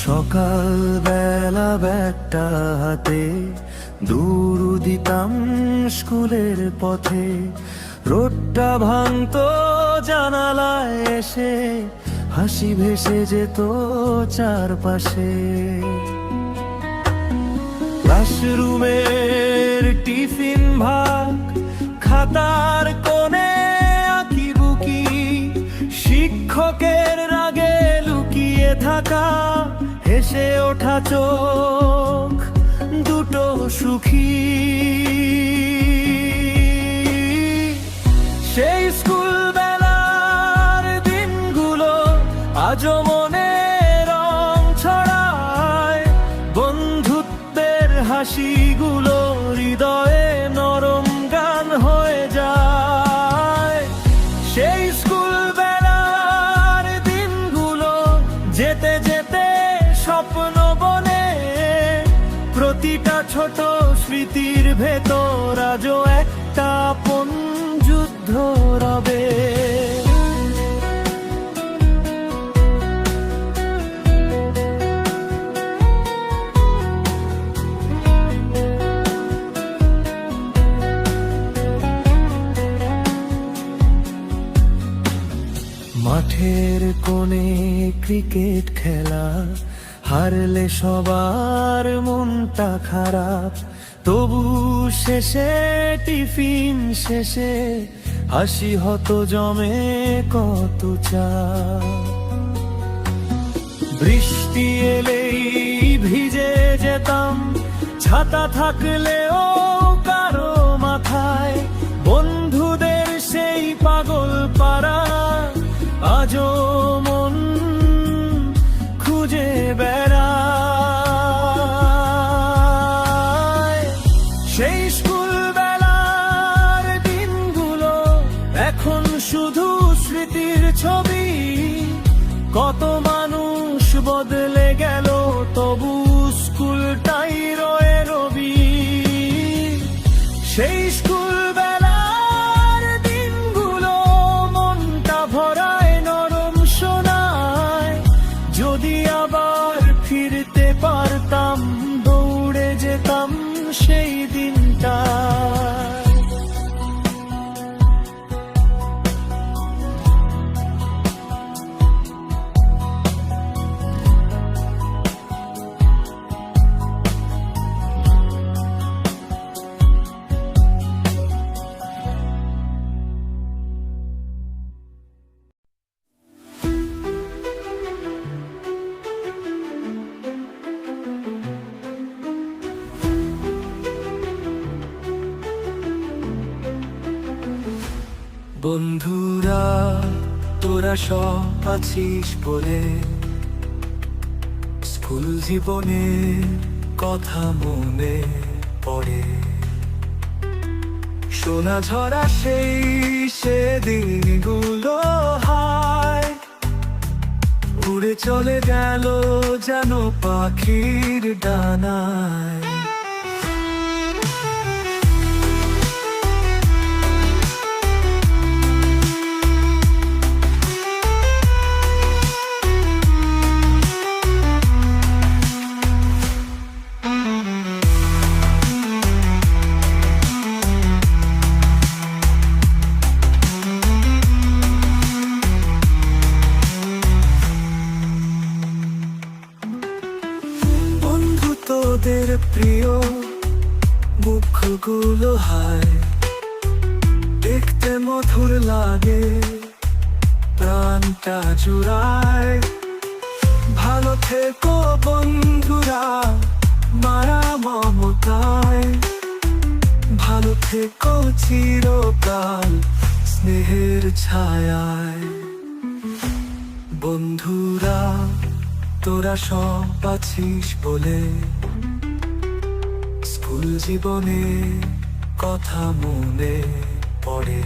সকাল বেলা ব্যাগটা হাতে দৌড় দিতাম স্কুলের পথে। রোদটা ভাঙতো জানালায় এসে, হাসি ভেসে যেত চারপাশে। ক্লাসরুমের টিফিন ভাগ, খাতার কোণে আঁকিবুকি, শিক্ষকের রাগে লুকিয়ে থাকা হেসে ওঠা চোখ দুটো সুখী। সেই স্কুল বেলার দিনগুলো আজও মনে রং ছড়ায়, বন্ধুত্বের হাসিগুলো হৃদয়ে নরম গান হয়ে যায়। সেই স্কুল বেলার দিনগুলো যেতে যেতে স্বপ্ন বনে, প্রতিটা ছোট স্মৃতির ভেতর আজও একটা আপন যুদ্ধ রবে। মাঠের কোণে ক্রিকেট খেলা, হারলে সবার মনটা খারাপ, তবু শেষে টিফিন শেষে হাসি হতো জমে কত চা। বৃষ্টি এলেই ভিজে যেতাম, ছাতা থাকলেও কারো মাথায়, বন্ধুদের সেই পাগল পাড়া আজও মন খুঁজে বেড়ায়। সেই স্কুল বেলার দিনগুলো এখন শুধু স্মৃতির ছবি, কত মানুষ বদলে গেল তবু স্কুলটাই রয়ে রবি। সেই স্কুল বেলার দিনগুলো মনটা ভরায় নরম শোনায়, যদি আবার ফিরতে পারতাম দৌড়ে যেতাম সেই দিনটা। বন্ধুরা তোরা সব আছিস বলে, স্কুল জীবনের কথা মনে পড়ে। সোনা ঝরা সেই সেদিনগুলো হায়, উড়ে চলে গেল যেন পাখির ডানায়। তোদের প্রিয় মুখগুলো হায়, দেখতে মধুর লাগে প্রাণটা জুড়ায়। ভালো থেকো বন্ধুরা মায়া মমতায়, ভালো থেকো চিরকাল স্নেহের ছায়ায়। বন্ধুরা তোরা সব আছিস বলে, স্কুল জীবনে কথা মনে পড়ে।